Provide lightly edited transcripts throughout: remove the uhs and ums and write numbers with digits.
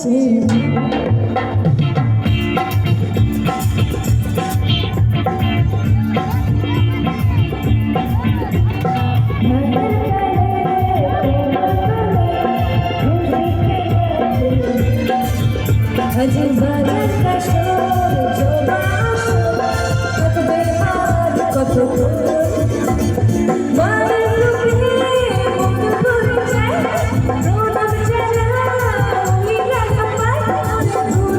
নাচে আজ বাজার কাশর জবা আসর থাকবে আর কত বারের লোকে মন ভরে যায় রোনাম চাচা ওই রাখা পায়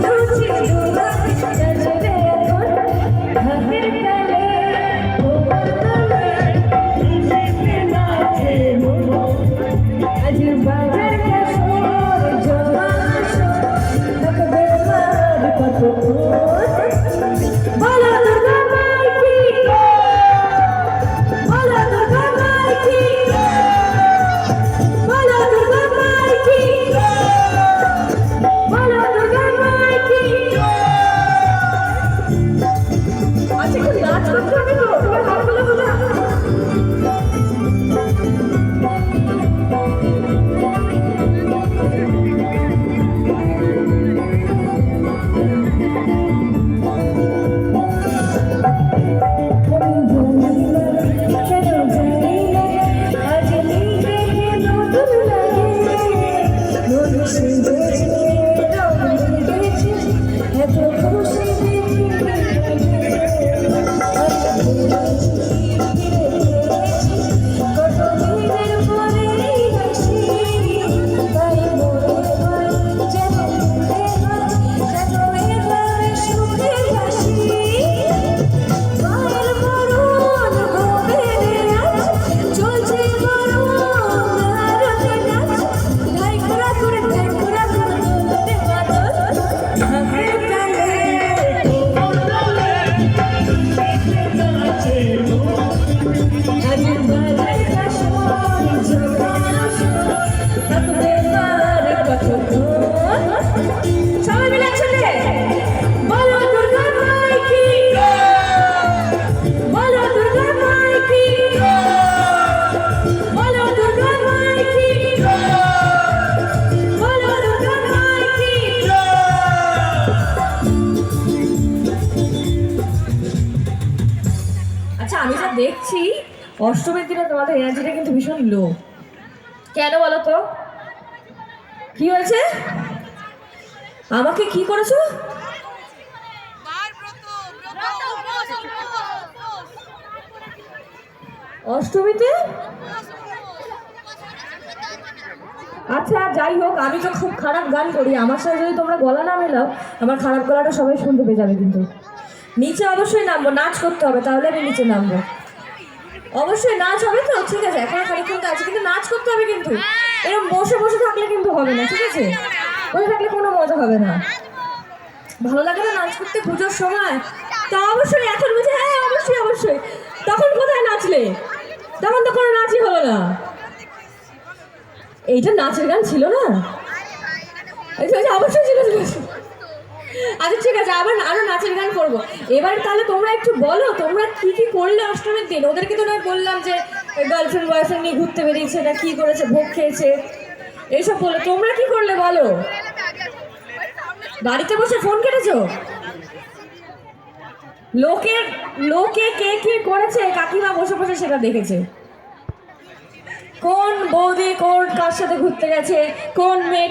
ঘুরুছি দোলা চাচরে এখন হাতের তালে তোমার তালে খুশিতে নাচে মন আজ বাজার কাশর জবা আসর থাকবে আর কত বলো দুর্গা মাই কি বলো দুর্গা মাই কি বলো দুর্গা মাই কি বলো দুর্গা মাই কি আচ্ছা একটু নাচ করতে হবে তো তোমার হাতগুলো বোঝা আচ্ছা আমি যা দেখছি অষ্টমীর দিনে তোমাদের এনার্জিটা কিন্তু ভীষণ লো কেন বলো তো কি হয়েছে আমাকে কি করেছো অষ্টমীতে আচ্ছা যাই হোক আমি তো খুব খারাপ গান করি আমার সাথে যদি তোমরা গলা না মেলাও আমার খারাপ গলাটা সবাই শুনতে পেয়ে যাবে কিন্তু নিচে অবশ্যই নামবো নাচ করতে হবে তাহলে আমি নিচে নামবো অবশ্যই নাচ হবে তো ঠিক আছে এখন খানিক্ষণ আছে কিন্তু নাচ করতে হবে কিন্তু এরকম বসে বসে থাকলে কিন্তু হবে না ঠিক আছে বসে থাকলে কোনো মজা হবে না ভালো লাগে না নাচ করতে পুজোর সময় তা অবশ্যই এখন বুঝে হ্যাঁ অবশ্যই অবশ্যই তখন কোথায় নাচলে তখন তো কোনো নাচই হলো না এইটা নাচের গান ছিল না অবশ্যই ছিল আচ্ছা ঠিক আছে আবার আরো নাচের গান করবো এবার তাহলে তোমরা একটু বলো তোমরা কি কি করলে অষ্টমীর দিন ওদেরকে তো নয় বললাম যে গার্লফ্রেন্ড বয়ফ্রেন্ড নিয়ে ঘুরতে বেরিয়েছে না কি করেছে ভোগ খেয়েছে এইসব বলো তোমরা কি করলে বলো বাড়িতে বসে ফোন কেটেছো লোকে কে কি করেছে কাকিমা বসে বসে সেটা দেখেছে কোন বৌদি কোন কার সাথে ঘুরতে গেছে কোন মেয়ে